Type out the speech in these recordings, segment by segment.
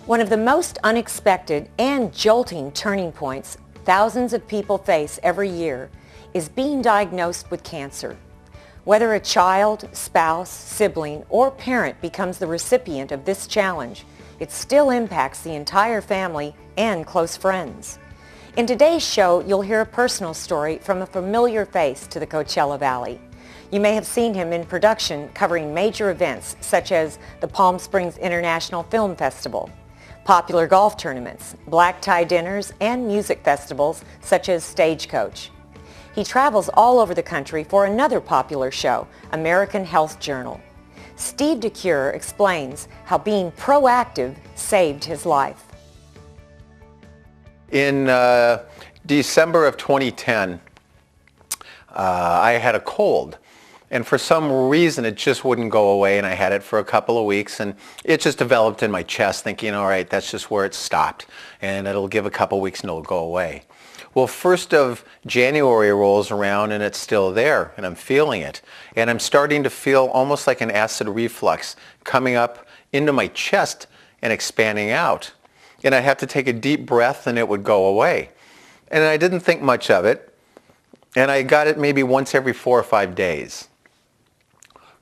One of the most unexpected and jolting turning points thousands of people face every year is being diagnosed with cancer. Whether a child, spouse, sibling, or parent becomes the recipient of this challenge, it still impacts the entire family and close friends. In today's show, you'll hear a personal story from a familiar face to the Coachella Valley. You may have seen him in production covering major events such as the Palm Springs International Film Festival, popular golf tournaments, black tie dinners, and music festivals such as Stagecoach. He travels all over the country for another popular show, American Health Journal. Steve DeCuir explains how being proactive saved his life. In December of 2010, I had a cold. And for some reason, it just wouldn't go away, and I had it for a couple of weeks, and it just developed in my chest, thinking, all right, that's just where it stopped, and it'll give a couple of weeks and it'll go away. Well, 1st of January rolls around, and it's still there, and I'm feeling it. And I'm starting to feel almost like an acid reflux coming up into my chest and expanding out. And I'd have to take a deep breath, and it would go away. And I didn't think much of it, and I got it maybe once every 4 or 5 days.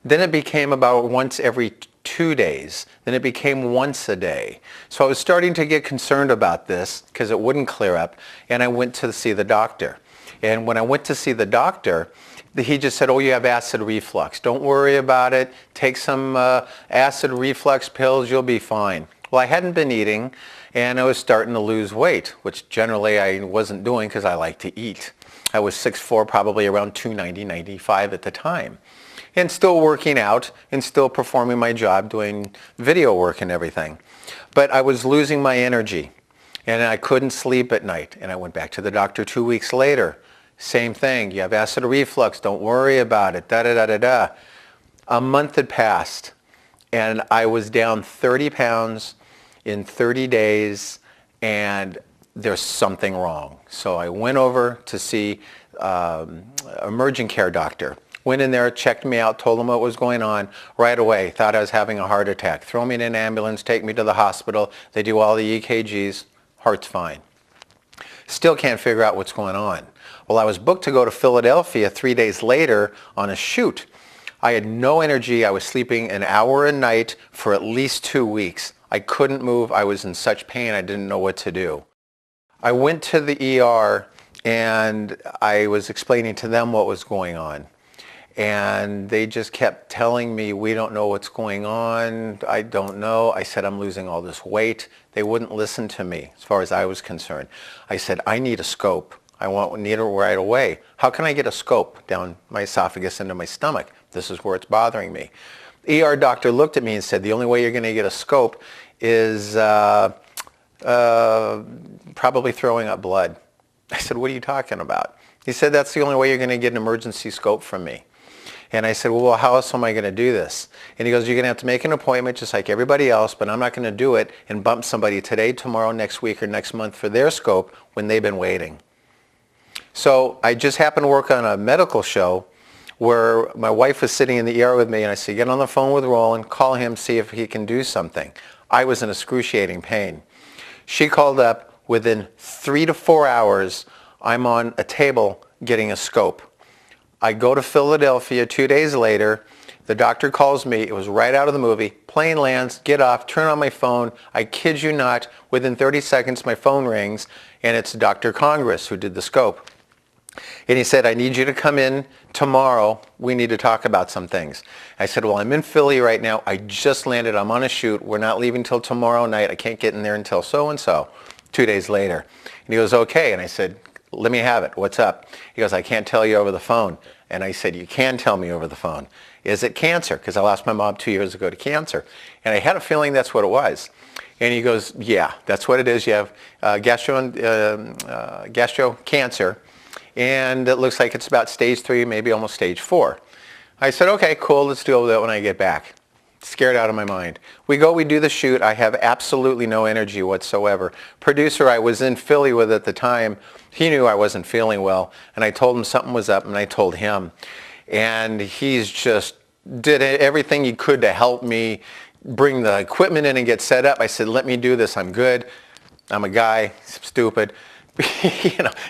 Then it became about once every 2 days. Then it became once a day. So I was starting to get concerned about this because it wouldn't clear up, and I went to see the doctor. And when I went to see the doctor, he just said, oh, you have acid reflux. Don't worry about it. Take some acid reflux pills. You'll be fine. Well, I hadn't been eating, and I was starting to lose weight, which generally I wasn't doing because I like to eat. I was 6'4", probably around 290, 95 at the time. And still working out and still performing my job, doing video work and everything. But I was losing my energy, and I couldn't sleep at night. And I went back to the doctor 2 weeks later. Same thing. You have acid reflux. Don't worry about it. Da-da-da-da-da. A month had passed, and I was down 30 pounds in 30 days, and there's something wrong. So I went over to see emergent care doctor. Went in there, checked me out, told them what was going on right away. Thought I was having a heart attack. Throw me in an ambulance, take me to the hospital. They do all the EKGs. Heart's fine. Still can't figure out what's going on. Well, I was booked to go to Philadelphia 3 days later on a shoot. I had no energy. I was sleeping an hour a night for at least 2 weeks. I couldn't move. I was in such pain I didn't know what to do. I went to the ER, and I was explaining to them what was going on. And they just kept telling me, we don't know what's going on. I don't know. I said, I'm losing all this weight. They wouldn't listen to me as far as I was concerned. I said, I need a scope. Need it right away. How can I get a scope down my esophagus into my stomach? This is where it's bothering me. The ER doctor looked at me and said, the only way you're going to get a scope is probably throwing up blood. I said, what are you talking about? He said, that's the only way you're going to get an emergency scope from me. And I said, well, how else am I going to do this? And he goes, you're going to have to make an appointment just like everybody else, but I'm not going to do it and bump somebody today, tomorrow, next week, or next month for their scope when they've been waiting. So I just happened to work on a medical show where my wife was sitting in the ER with me, and I said, get on the phone with Roland, call him, see if he can do something. I was in excruciating pain. She called up. Within 3 to 4 hours, I'm on a table getting a scope. I go to Philadelphia 2 days later. The doctor calls me. It was right out of the movie. Plane lands, get off, turn on my phone. I kid you not, within 30 seconds my phone rings, and it's Dr. Congress who did the scope. And he said, I need you to come in tomorrow. We need to talk about some things. I said, well, I'm in Philly right now. I just landed. I'm on a shoot. We're not leaving till tomorrow night. I can't get in there until so-and-so. 2 days later. And he goes, okay. And I said, let me have it. What's up? He goes, I can't tell you over the phone. And I said, you can tell me over the phone. Is it cancer? Because I lost my mom 2 years ago to cancer. And I had a feeling that's what it was. And he goes, yeah, that's what it is. You have gastro cancer. And it looks like it's about stage 3, maybe almost stage 4. I said, okay, cool. Let's deal with it when I get back. Scared out of my mind. We do the shoot. I have absolutely no energy whatsoever. Producer I was in Philly with at the time, he knew I wasn't feeling well, and I told him something was up, and I told him. And he's just did everything he could to help me, bring the equipment in and get set up. I said, let me do this. I'm good. I'm a guy. Stupid.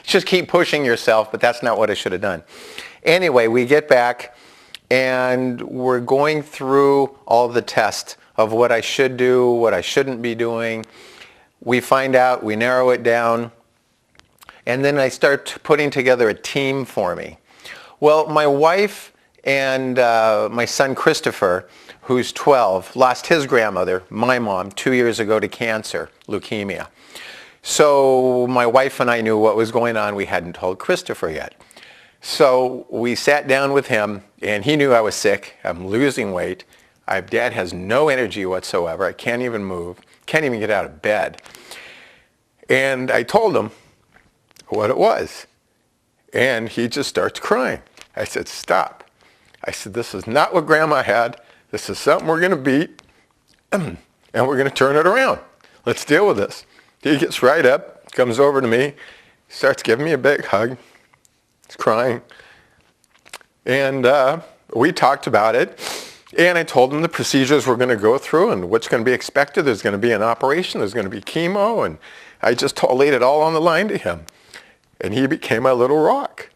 Just keep pushing yourself, but that's not what I should have done. Anyway, we get back and we're going through all the tests of what I should do, what I shouldn't be doing. We find out, we narrow it down, and then I start putting together a team for me. Well, my wife and my son Christopher, who's 12, lost his grandmother, my mom, 2 years ago to cancer, leukemia. So my wife and I knew what was going on. We hadn't told Christopher yet. So we sat down with him, and he knew I was sick. I'm losing weight. Dad has no energy whatsoever. I can't even move, can't even get out of bed. And I told him what it was. And he just starts crying. I said, stop. I said, this is not what Grandma had. This is something we're going to beat, and we're going to turn it around. Let's deal with this. He gets right up, comes over to me, starts giving me a big hug. He's crying. And we talked about it. And I told him the procedures we're going to go through and what's going to be expected. There's going to be an operation. There's going to be chemo. And I just laid it all on the line to him. And he became my little rock.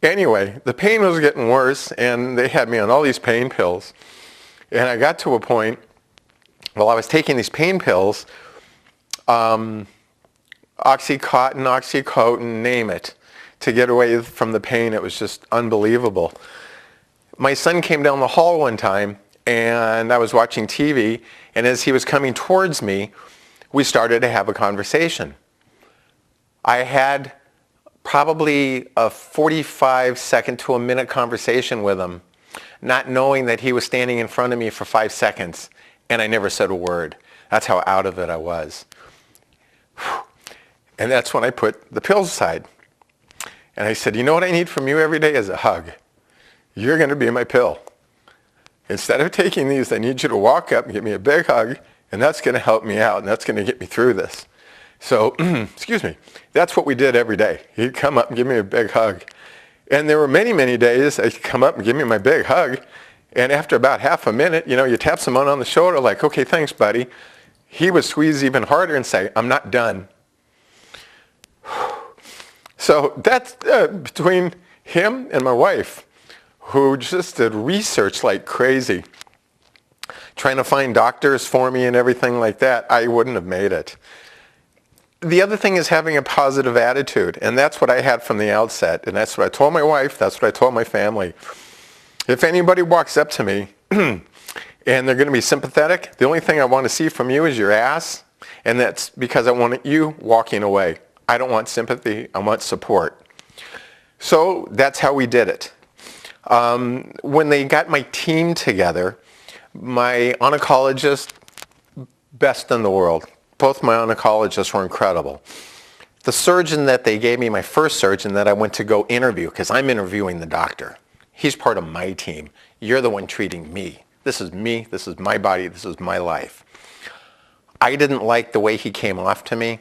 Anyway, the pain was getting worse, and they had me on all these pain pills. And I got to a point, while I was taking these pain pills, Oxycontin, Oxycodone, name it, to get away from the pain. It was just unbelievable. My son came down the hall one time, and I was watching TV, and as he was coming towards me, we started to have a conversation. I had probably a 45-second to a minute conversation with him, not knowing that he was standing in front of me for 5 seconds, and I never said a word. That's how out of it I was. And that's when I put the pills aside. And I said, you know what I need from you every day is a hug. You're going to be my pill. Instead of taking these, I need you to walk up and give me a big hug, and that's going to help me out, and that's going to get me through this. So, excuse me, that's what we did every day. He'd come up and give me a big hug. And there were many, many days he'd come up and give me my big hug, and after about half a minute, you tap someone on the shoulder like, okay, thanks, buddy. He would squeeze even harder and say, I'm not done. So that's between him and my wife, who just did research like crazy, trying to find doctors for me and everything like that. I wouldn't have made it. The other thing is having a positive attitude, and that's what I had from the outset, and that's what I told my wife, that's what I told my family. If anybody walks up to me and they're going to be sympathetic, the only thing I want to see from you is your ass, and that's because I want you walking away. I don't want sympathy, I want support. So that's how we did it. When they got my team together, my oncologist, best in the world. Both my oncologists were incredible. The surgeon that they gave me, my first surgeon that I went to go interview, because I'm interviewing the doctor. He's part of my team. You're the one treating me. This is me, this is my body, this is my life. I didn't like the way he came off to me.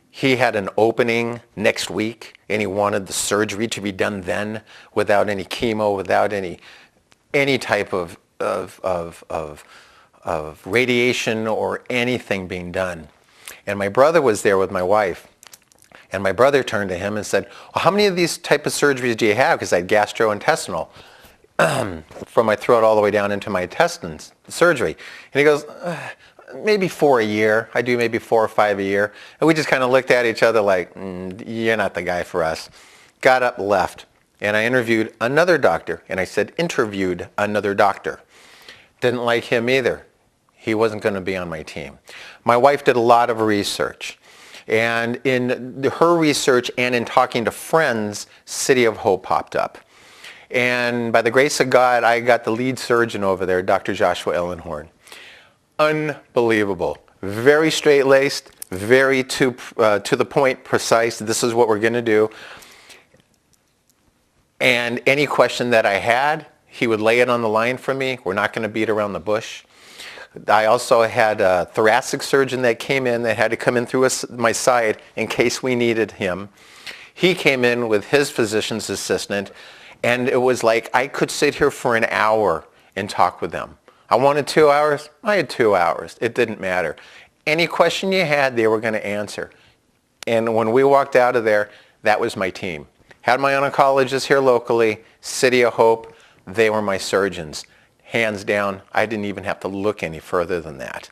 He had an opening next week, and he wanted the surgery to be done then, without any chemo, without any type of radiation or anything being done. And my brother was there with my wife. And my brother turned to him and said, well, how many of these type of surgeries do you have? Because I had gastrointestinal from my throat all the way down into my intestines, surgery. And he goes, maybe 4 a year. I do maybe 4 or 5 a year. And we just kind of looked at each other like, you're not the guy for us. Got up, left. And I interviewed another doctor. And I said, interviewed another doctor. Didn't like him either. He wasn't going to be on my team. My wife did a lot of research. And in her research and in talking to friends, City of Hope popped up. And by the grace of God, I got the lead surgeon over there, Dr. Joshua Ellenhorn. Unbelievable. Very straight-laced, very to the point, precise. This is what we're going to do. And any question that I had, he would lay it on the line for me. We're not going to beat around the bush. I also had a thoracic surgeon that came in that had to come in through my side in case we needed him. He came in with his physician's assistant, and it was like I could sit here for an hour and talk with them. I wanted 2 hours. I had 2 hours. It didn't matter. Any question you had, they were going to answer. And when we walked out of there, that was my team. Had my oncologist here locally, City of Hope. They were my surgeons. Hands down, I didn't even have to look any further than that.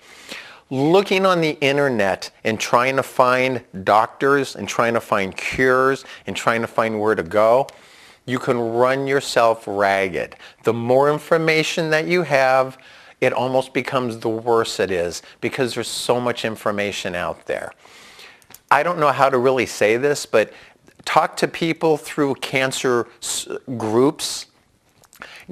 Looking on the internet and trying to find doctors and trying to find cures and trying to find where to go, you can run yourself ragged. The more information that you have, it almost becomes the worse it is because there's so much information out there. I don't know how to really say this, but talk to people through cancer groups.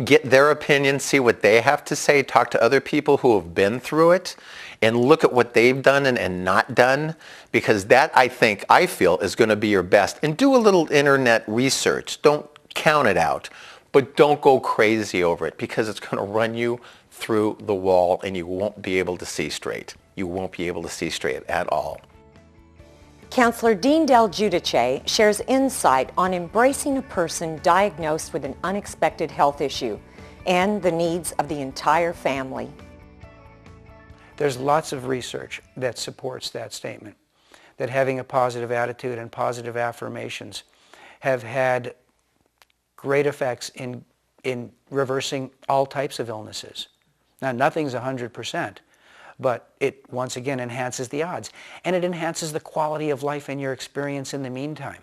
Get their opinion, see what they have to say, talk to other people who have been through it, and look at what they've done and not done, because that, I feel, is going to be your best. And do a little internet research. Don't count it out, but don't go crazy over it, because it's going to run you through the wall and you won't be able to see straight. You won't be able to see straight at all. Counselor Dean Del Giudice shares insight on embracing a person diagnosed with an unexpected health issue and the needs of the entire family. There's lots of research that supports that statement, that having a positive attitude and positive affirmations have had great effects in reversing all types of illnesses. Now, nothing's 100%. But it, once again, enhances the odds. And it enhances the quality of life and your experience in the meantime.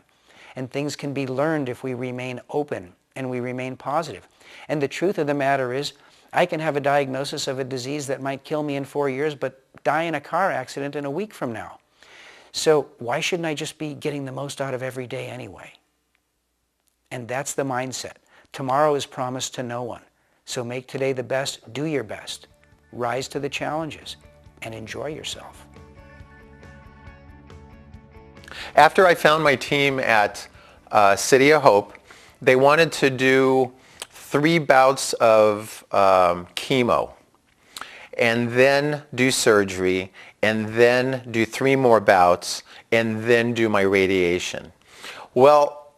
And things can be learned if we remain open and we remain positive. And the truth of the matter is, I can have a diagnosis of a disease that might kill me in 4 years, but die in a car accident in a week from now. So why shouldn't I just be getting the most out of every day anyway? And that's the mindset. Tomorrow is promised to no one. So make today the best, do your best. Rise to the challenges and enjoy yourself. After I found my team at City of Hope, they wanted to do 3 bouts of chemo and then do surgery and then do 3 more bouts and then do my radiation. Well,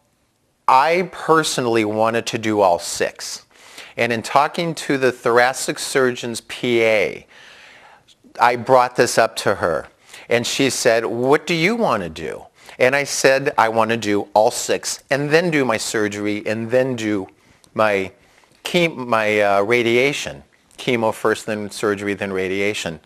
I personally wanted to do all 6. And in talking to the thoracic surgeon's PA, I brought this up to her. And she said, what do you want to do? And I said, I want to do all 6 and then do my surgery and then do my radiation. Chemo first, then surgery, then radiation.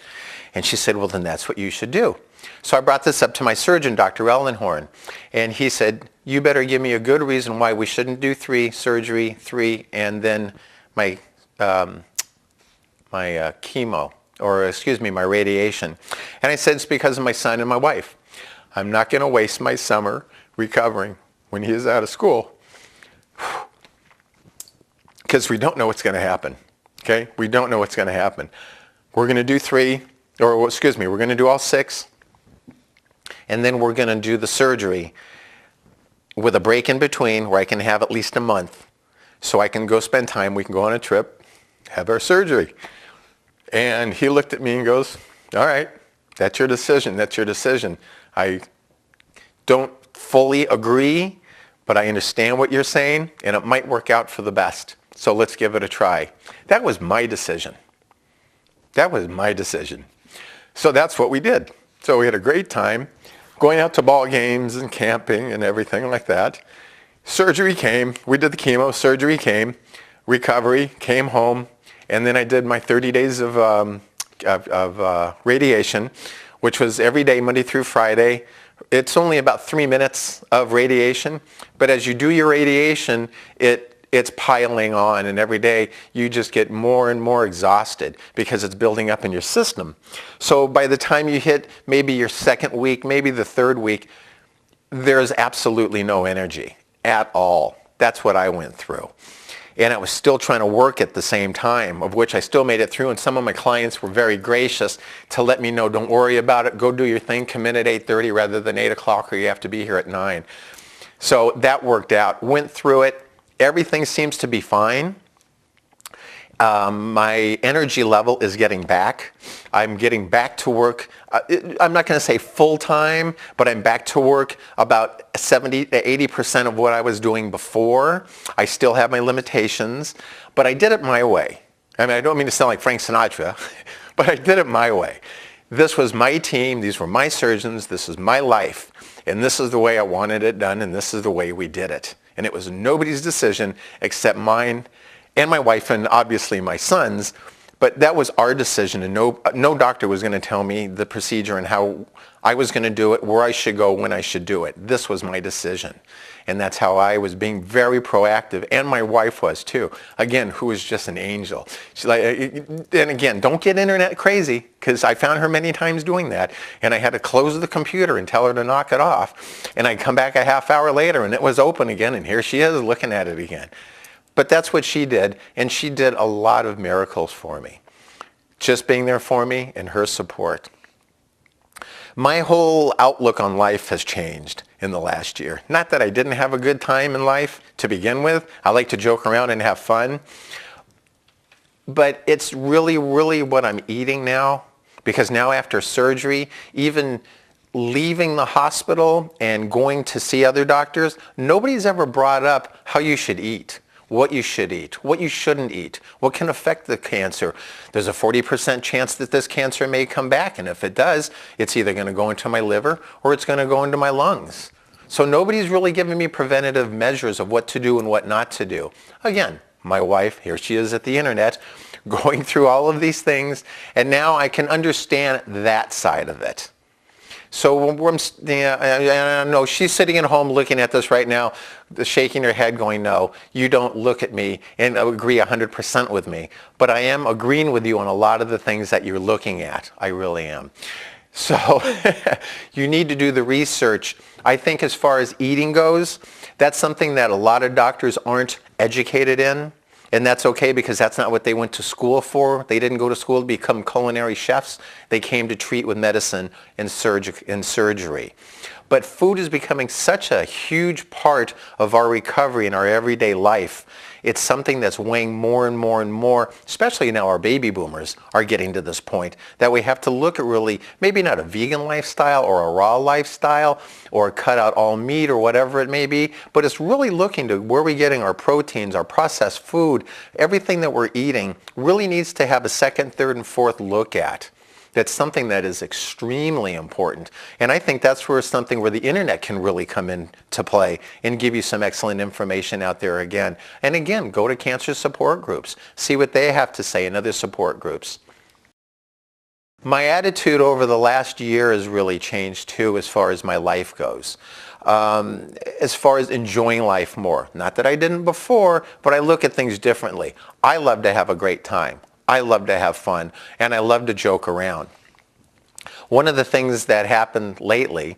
And she said, well, then that's what you should do. So I brought this up to my surgeon, Dr. Ellenhorn. And he said, you better give me a good reason why we shouldn't do 3 surgery, 3, and then my chemo, or excuse me, my radiation. And I said, it's because of my son and my wife. I'm not going to waste my summer recovering when he is out of school, because we don't know what's going to happen. Okay? We don't know what's going to happen. We're going to do 3, or excuse me, we're going to do all 6, and then we're going to do the surgery with a break in between where I can have at least a month. So I can go spend time, we can go on a trip, have our surgery. And he looked at me and goes, all right, that's your decision, that's your decision. I don't fully agree, but I understand what you're saying, and it might work out for the best. So let's give it a try. That was my decision. That was my decision. So that's what we did. So we had a great time going out to ball games and camping and everything like that. Surgery came, we did the chemo, surgery came, recovery, came home, and then I did my 30 days of radiation, which was every day, Monday through Friday. It's only about 3 minutes of radiation, but as you do your radiation, it's piling on, and every day you just get more and more exhausted because it's building up in your system. So by the time you hit maybe your 2nd week, maybe the 3rd week, there's absolutely no energy at all. That's what I went through. And I was still trying to work at the same time, of which I still made it through, and some of my clients were very gracious to let me know, don't worry about it, go do your thing, come in at 8:30 rather than 8 o'clock, or you have to be here at 9. So that worked out. Went through it. Everything seems to be fine. My energy level is getting back. I'm getting back to work. I'm not going to say full time, but I'm back to work about 70 to 80% of what I was doing before. I still have my limitations, but I did it my way. I mean, I don't mean to sound like Frank Sinatra, but I did it my way. This was my team, these were my surgeons, this is my life, and this is the way I wanted it done, and this is the way we did it. And it was nobody's decision except mine and my wife and obviously my son's, but that was our decision, and no doctor was going to tell me the procedure and how I was going to do it, where I should go, when I should do it. This was my decision. And that's how I was being very proactive, and my wife was too. Again, who was just an angel. She's like, and again, don't get internet crazy, because I found her many times doing that, and I had to close the computer and tell her to knock it off. And I'd come back a half hour later, and it was open again, and here she is looking at it again. But that's what she did, and she did a lot of miracles for me. Just being there for me and her support. My whole outlook on life has changed in the last year. Not that I didn't have a good time in life to begin with. I like to joke around and have fun. But it's really, really what I'm eating now. Because now after surgery, even leaving the hospital and going to see other doctors, nobody's ever brought up how you should eat. What you should eat, what you shouldn't eat, what can affect the cancer. There's a 40% chance that this cancer may come back, and if it does, it's either going to go into my liver or it's going to go into my lungs. So nobody's really giving me preventative measures of what to do and what not to do. Again, my wife, here she is at the internet, going through all of these things, and now I can understand that side of it. So I know she's sitting at home looking at this right now, shaking her head going, no, you don't look at me and agree 100% with me. But I am agreeing with you on a lot of the things that you're looking at. I really am. So you need to do the research. I think as far as eating goes, that's something that a lot of doctors aren't educated in. And that's okay, because that's not what they went to school for. They didn't go to school to become culinary chefs. They came to treat with medicine and surgery. But food is becoming such a huge part of our recovery in our everyday life. It's something that's weighing more and more and more, especially now our baby boomers are getting to this point, that we have to look at really, maybe not a vegan lifestyle or a raw lifestyle or cut out all meat or whatever it may be, but it's really looking to where we're getting our proteins, our processed food, everything that we're eating really needs to have a second, third, and fourth look at. That's something that is extremely important. And I think that's where something where the internet can really come into play and give you some excellent information out there again. And again, go to cancer support groups. See what they have to say in other support groups. My attitude over the last year has really changed too as far as my life goes. As far as enjoying life more. Not that I didn't before, but I look at things differently. I love to have a great time. I love to have fun, and I love to joke around. One of the things that happened lately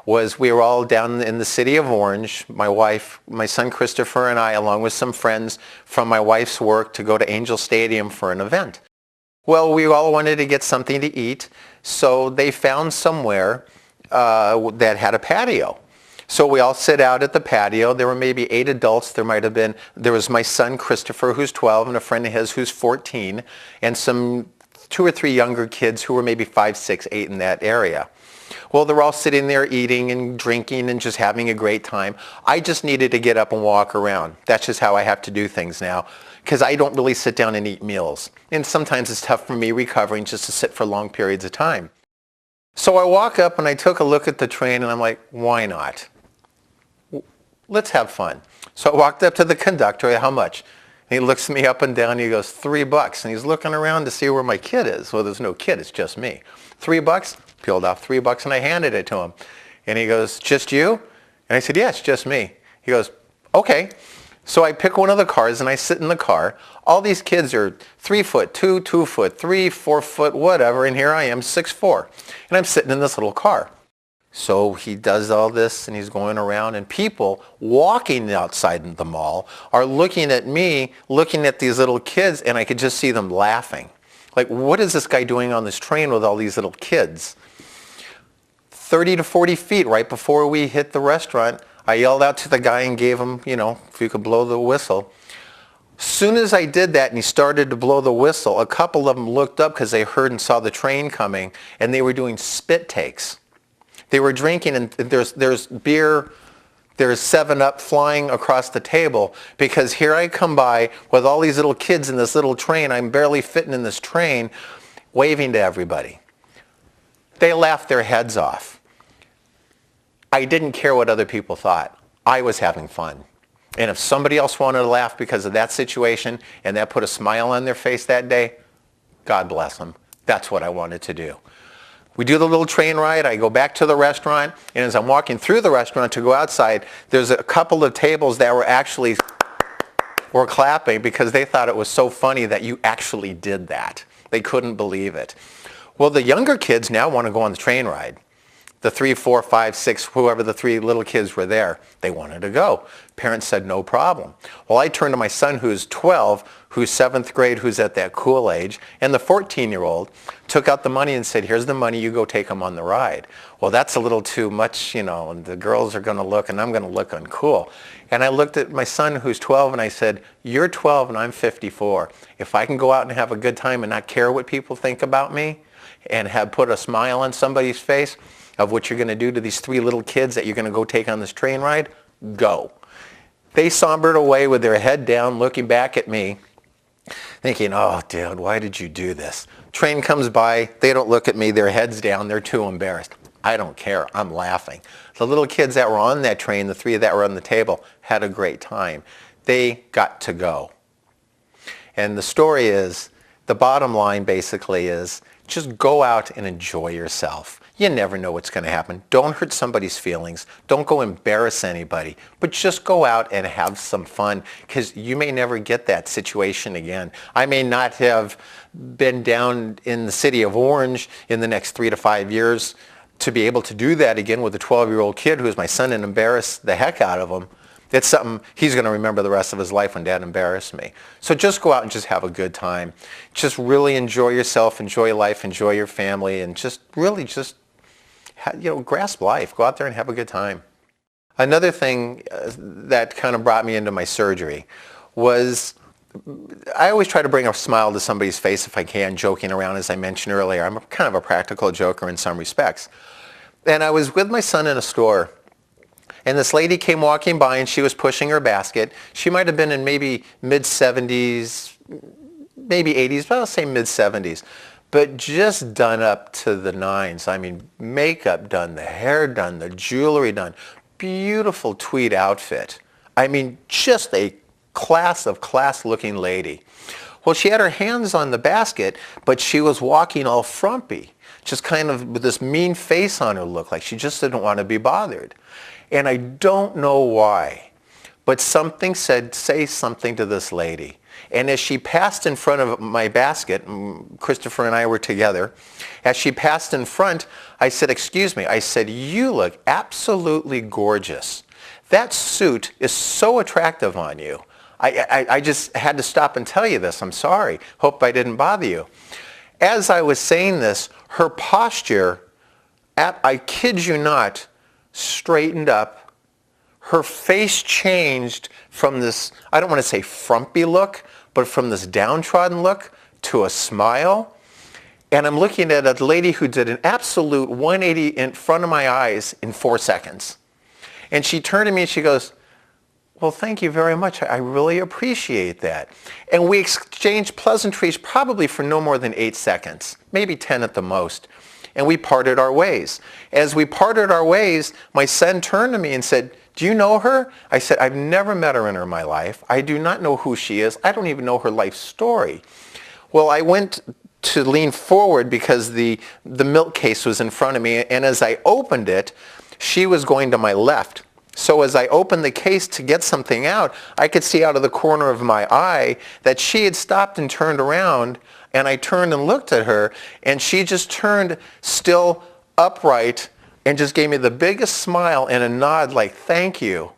was we were all down in the city of Orange, my wife, my son Christopher, and I, along with some friends from my wife's work, to go to Angel Stadium for an event. Well, we all wanted to get something to eat, so they found somewhere that had a patio. So we all sit out at the patio. There were maybe 8 adults. There was my son Christopher, who's 12, and a friend of his who's 14, and some 2 or 3 younger kids who were maybe 5, 6, 8 in that area. Well, they're all sitting there eating and drinking and just having a great time. I just needed to get up and walk around. That's just how I have to do things now, because I don't really sit down and eat meals. And sometimes it's tough for me recovering just to sit for long periods of time. So I walk up and I took a look at the train and I'm like, why not? Let's have fun. So I walked up to the conductor, how much? And he looks me up and down and he goes, $3. And he's looking around to see where my kid is. Well, there's no kid, it's just me. $3? Peeled off $3 and I handed it to him. And he goes, just you? And I said, yeah, it's just me. He goes, okay. So I pick one of the cars and I sit in the car. All these kids are 3 foot, 2 foot, 3, 4 foot, whatever. And here I am, 6'4". And I'm sitting in this little car. So he does all this and he's going around, and people walking outside the mall are looking at me, looking at these little kids, and I could just see them laughing. Like, what is this guy doing on this train with all these little kids? 30 to 40 feet right before we hit the restaurant, I yelled out to the guy and gave him, if you could blow the whistle. Soon as I did that and he started to blow the whistle, a couple of them looked up because they heard and saw the train coming, and they were doing spit takes. They were drinking, and there's there's 7-Up flying across the table because here I come by with all these little kids in this little train. I'm barely fitting in this train, waving to everybody. They laughed their heads off. I didn't care what other people thought. I was having fun. And if somebody else wanted to laugh because of that situation and that put a smile on their face that day, God bless them. That's what I wanted to do. We do the little train ride. I go back to the restaurant, and as I'm walking through the restaurant to go outside, there's a couple of tables that were clapping because they thought it was so funny that you actually did that. They couldn't believe it. Well, the younger kids now want to go on the train ride. The 3, 4, 5, 6, whoever the 3 little kids were there, they wanted to go. Parents said no problem. Well, I turned to my son who's 12, who's 7th grade, who's at that cool age, and the 14-year-old took out the money and said, here's the money, you go take them on the ride. Well, that's a little too much, you know, and the girls are going to look and I'm going to look uncool. And I looked at my son who's 12 and I said, you're 12 and I'm 54. If I can go out and have a good time and not care what people think about me and have put a smile on somebody's face, of what you're going to do to these 3 little kids that you're going to go take on this train ride, go. They sombered away with their head down, looking back at me, thinking, oh, Dad, why did you do this? Train comes by, they don't look at me, their heads down, they're too embarrassed. I don't care, I'm laughing. The little kids that were on that train, the 3 that were on the table, had a great time. They got to go. And the story is, the bottom line basically is, just go out and enjoy yourself. You never know what's going to happen. Don't hurt somebody's feelings. Don't go embarrass anybody. But just go out and have some fun because you may never get that situation again. I may not have been down in the city of Orange in the next 3 to 5 years to be able to do that again with a 12-year-old kid who is my son and embarrass the heck out of him. It's something he's going to remember the rest of his life when Dad embarrassed me. So just go out and just have a good time. Just really enjoy yourself, enjoy life, enjoy your family, and just really just, grasp life. Go out there and have a good time. Another thing that kind of brought me into my surgery was I always try to bring a smile to somebody's face if I can, joking around, as I mentioned earlier. I'm kind of a practical joker in some respects. And I was with my son in a store, and this lady came walking by and she was pushing her basket. She might have been in maybe mid-70s, maybe 80s, but I'll say mid-70s. But just done up to the nines. I mean, makeup done, the hair done, the jewelry done. Beautiful tweed outfit. I mean, just a class of class looking lady. Well, she had her hands on the basket, but she was walking all frumpy, just kind of with this mean face on her look, like she just didn't want to be bothered. And I don't know why, but something said, say something to this lady. And as she passed in front of my basket, Christopher and I were together, as she passed in front, I said, excuse me, I said, you look absolutely gorgeous. That suit is so attractive on you. I just had to stop and tell you this. I'm sorry. Hope I didn't bother you. As I was saying this, her posture, I kid you not, straightened up. Her face changed from this, I don't want to say frumpy look, but from this downtrodden look to a smile. And I'm looking at a lady who did an absolute 180 in front of my eyes in 4 seconds. And she turned to me and she goes, well, thank you very much. I really appreciate that. And we exchanged pleasantries probably for no more than 8 seconds, maybe 10 at the most. And we parted our ways. As we parted our ways, my son turned to me and said, do you know her? I said, I've never met her in my life. I do not know who she is. I don't even know her life story. Well, I went to lean forward because the milk case was in front of me, and as I opened it, she was going to my left. So as I opened the case to get something out, I could see out of the corner of my eye that she had stopped and turned around, and I turned and looked at her, and she just turned still upright and just gave me the biggest smile and a nod like, thank you,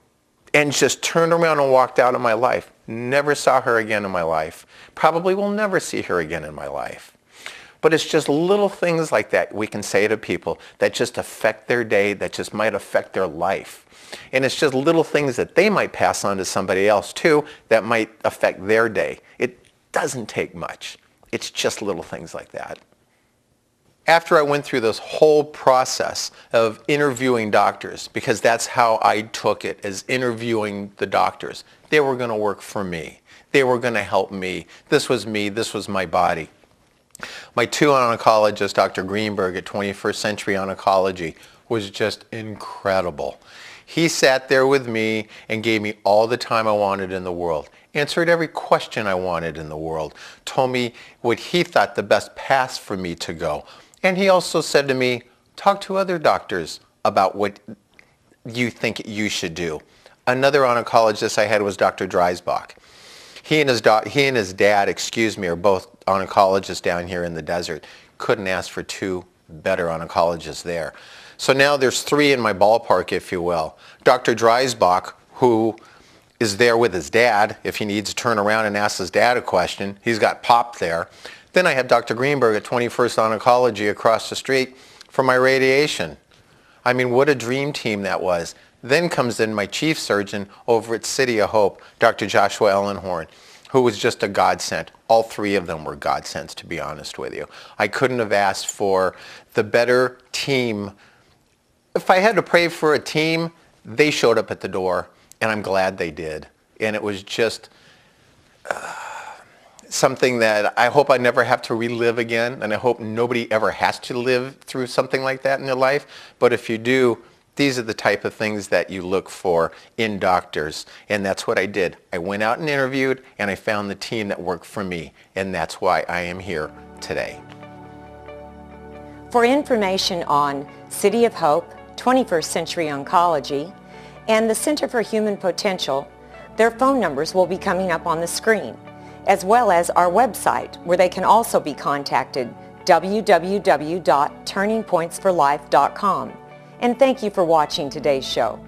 and just turned around and walked out of my life. Never saw her again in my life. Probably will never see her again in my life. But it's just little things like that we can say to people that just affect their day, that just might affect their life. And it's just little things that they might pass on to somebody else too that might affect their day. It doesn't take much. It's just little things like that. After I went through this whole process of interviewing doctors, because that's how I took it, as interviewing the doctors, they were going to work for me. They were going to help me. This was me. This was my body. My two oncologists, Dr. Greenberg at 21st Century Oncology, was just incredible. He sat there with me and gave me all the time I wanted in the world, answered every question I wanted in the world, told me what he thought the best path for me to go. And he also said to me, talk to other doctors about what you think you should do. Another oncologist I had was Dr. Dreisbach. He and his dad, are both oncologists down here in the desert. Couldn't ask for two better oncologists there. So now there's three in my ballpark, if you will. Dr. Dreisbach, who is there with his dad. If he needs to turn around and ask his dad a question, he's got Pop there. Then I have Dr. Greenberg at 21st Oncology across the street for my radiation. I mean, what a dream team that was. Then comes in my chief surgeon over at City of Hope, Dr. Joshua Ellenhorn, who was just a godsend. All three of them were godsends, to be honest with you. I couldn't have asked for the better team. If I had to pray for a team, they showed up at the door, and I'm glad they did. And it was just something that I hope I never have to relive again, and I hope nobody ever has to live through something like that in their life. But if you do, these are the type of things that you look for in doctors, and that's what I did. I went out and interviewed, and I found the team that worked for me, and that's why I am here today. For information on City of Hope, 21st Century Oncology, and the Center for Human Potential, their phone numbers will be coming up on the screen, as well as our website, where they can also be contacted, www.turningpointsforlife.com. And thank you for watching today's show.